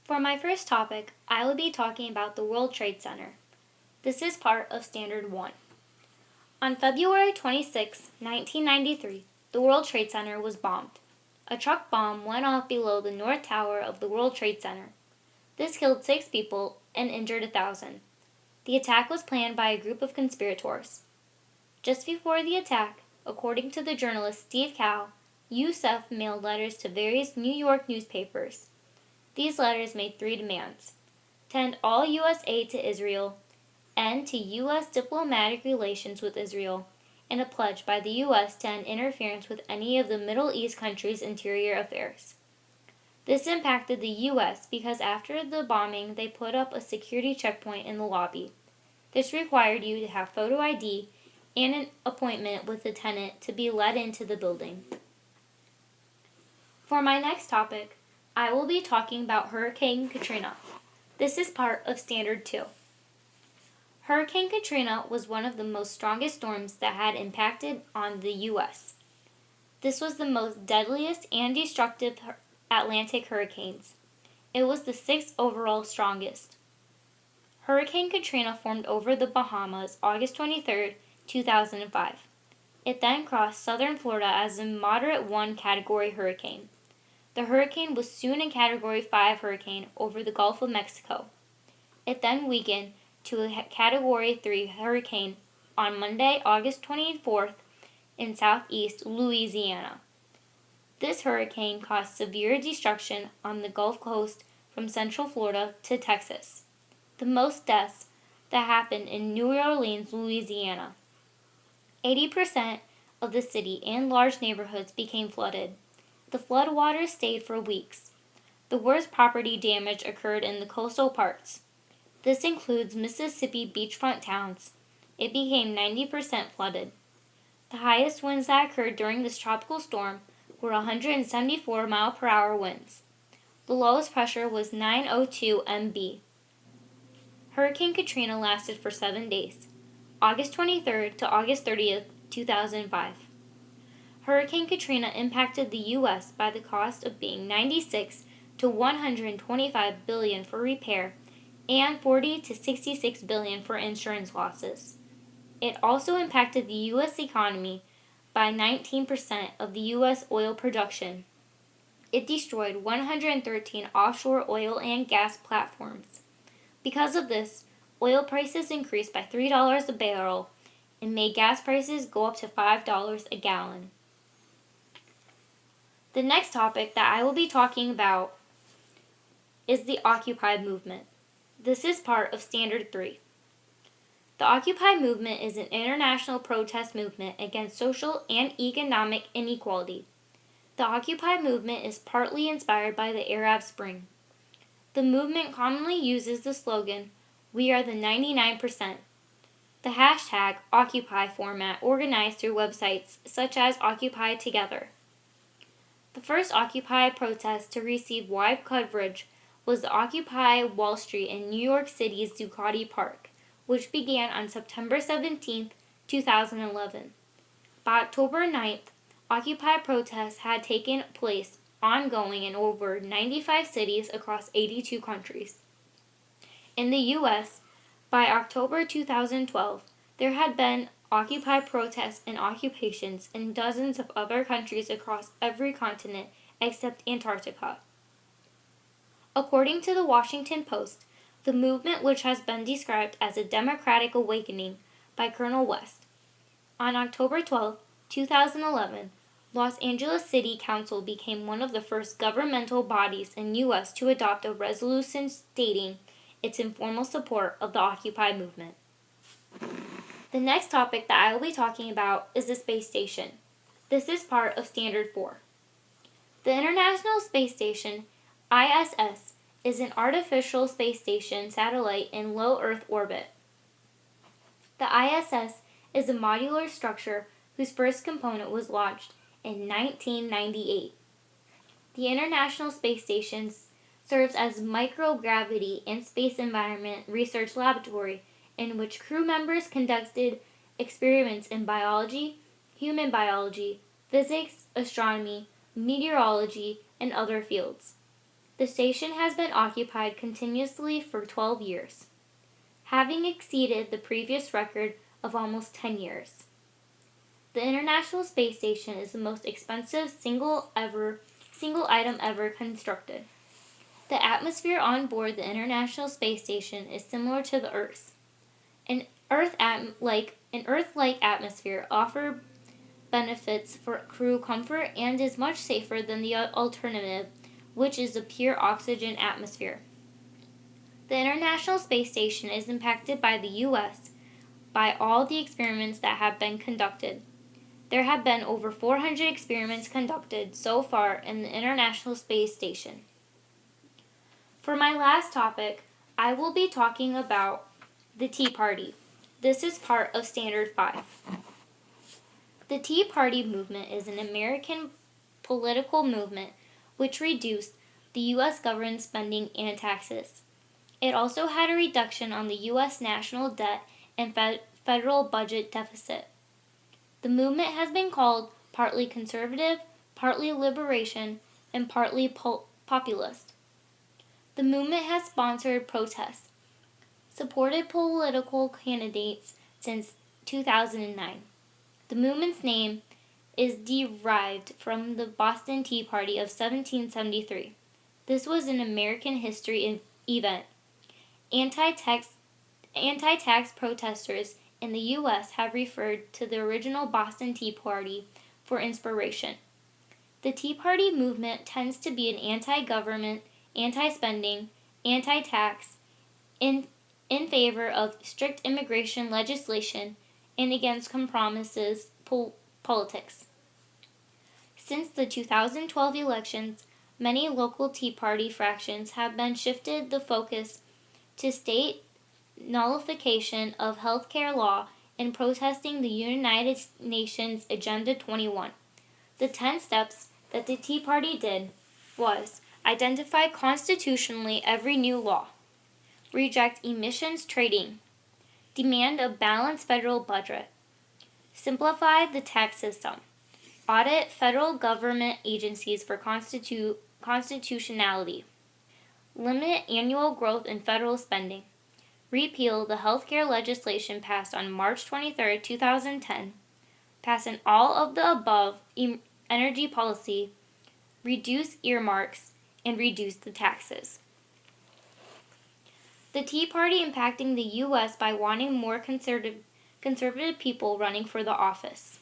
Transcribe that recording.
For my first topic, I will be talking about the World Trade Center. This is part of Standard 1. On February 26, 1993, the World Trade Center was bombed. A truck bomb went off below the North Tower of the World Trade Center. This killed 6 people and injured 1,000. The attack was planned by a group of conspirators. Just before the attack, according to the journalist Steve Cow, Youssef mailed letters to various New York newspapers. These letters made 3 demands: to end all U.S. aid to Israel, end to U.S. diplomatic relations with Israel, and a pledge by the U.S. to end interference with any of the Middle East countries' interior affairs. This impacted the U.S. because after the bombing they put up a security checkpoint in the lobby. This required you to have photo ID and an appointment with the tenant to be let into the building. For my next topic, I will be talking about Hurricane Katrina. This is part of Standard 2. Hurricane Katrina was one of the most strongest storms that had impacted on the U.S. This was the most deadliest and destructive Atlantic hurricanes. It was the 6th overall strongest. Hurricane Katrina formed over the Bahamas August 23, 2005. It then crossed southern Florida as a moderate 1 category hurricane. The hurricane was soon a Category 5 hurricane over the Gulf of Mexico. It then weakened to a Category 3 hurricane on Monday, August 24th in southeast Louisiana. This hurricane caused severe destruction on the Gulf Coast from central Florida to Texas. The most deaths that happened in New Orleans, Louisiana. 80% of the city and large neighborhoods became flooded. The floodwaters stayed for weeks. The worst property damage occurred in the coastal parts. This includes Mississippi beachfront towns. It became 90% flooded. The highest winds that occurred during this tropical storm were 174 mile-per-hour winds. The lowest pressure was 902 MB. Hurricane Katrina lasted for 7 days, August 23rd to August 30th, 2005. Hurricane Katrina impacted the U.S. by the cost of being $96 to $125 billion for repair and $40 to $66 billion for insurance losses. It also impacted the U.S. economy by 19% of the U.S. oil production. It destroyed 113 offshore oil and gas platforms. Because of this, oil prices increased by $3 a barrel and made gas prices go up to $5 a gallon. The next topic that I will be talking about is the Occupy movement. This is part of Standard 3. The Occupy movement is an international protest movement against social and economic inequality. The Occupy movement is partly inspired by the Arab Spring. The movement commonly uses the slogan, "We are the 99%." The hashtag Occupy format organized through websites such as Occupy Together. The first Occupy protest to receive wide coverage was the Occupy Wall Street in New York City's Zuccotti Park, which began on September 17, 2011. By October 9th, Occupy protests had taken place ongoing in over 95 cities across 82 countries. In the U.S., by October 2012, there had been Occupy protests and occupations in dozens of other countries across every continent except Antarctica. According to the Washington Post, the movement, which has been described as a democratic awakening by Colonel West. On October 12, 2011, Los Angeles City Council became one of the first governmental bodies in U.S. to adopt a resolution stating its informal support of the Occupy movement. The next topic that I will be talking about is the space station. This is part of Standard 4. The International Space Station, ISS, is an artificial space station satellite in low Earth orbit. The ISS is a modular structure whose first component was launched in 1998. The International Space Station serves as a microgravity and space environment research laboratory in which crew members conducted experiments in biology, human biology, physics, astronomy, meteorology, and other fields. The station has been occupied continuously for 12 years, having exceeded the previous record of almost 10 years. The International Space Station is the most expensive single item ever constructed. The atmosphere on board the International Space Station is similar to the Earth's. An Earth-like atmosphere offers benefits for crew comfort and is much safer than the alternative, which is a pure oxygen atmosphere. The International Space Station is impacted by the U.S. by all the experiments that have been conducted. There have been over 400 experiments conducted so far in the International Space Station. For my last topic, I will be talking about the Tea Party. This is part of Standard 5. The Tea Party movement is an American political movement which reduced the U.S. government spending and taxes. It also had a reduction on the U.S. national debt and federal budget deficit. The movement has been called partly conservative, partly liberation, and partly populist. The movement has sponsored protests, supported political candidates since 2009. The movement's name is derived from the Boston Tea Party of 1773. This was an American history event. Anti-tax protesters in the U.S. have referred to the original Boston Tea Party for inspiration. The Tea Party movement tends to be an anti-government, anti-spending, anti-tax, in favor of strict immigration legislation, and against compromises politics. Since the 2012 elections, many local Tea Party fractions have been shifted the focus to state nullification of healthcare law and protesting the United Nations Agenda 21. The 10 steps that the Tea Party did was identify constitutionally every new law, reject emissions trading, demand a balanced federal budget, simplify the tax system, audit federal government agencies for constitutionality, limit annual growth in federal spending, repeal the healthcare legislation passed on March 23, 2010, pass an all-of-the-above energy policy, reduce earmarks, and reduce the taxes. The Tea Party impacting the U.S. by wanting more conservative people running for the office.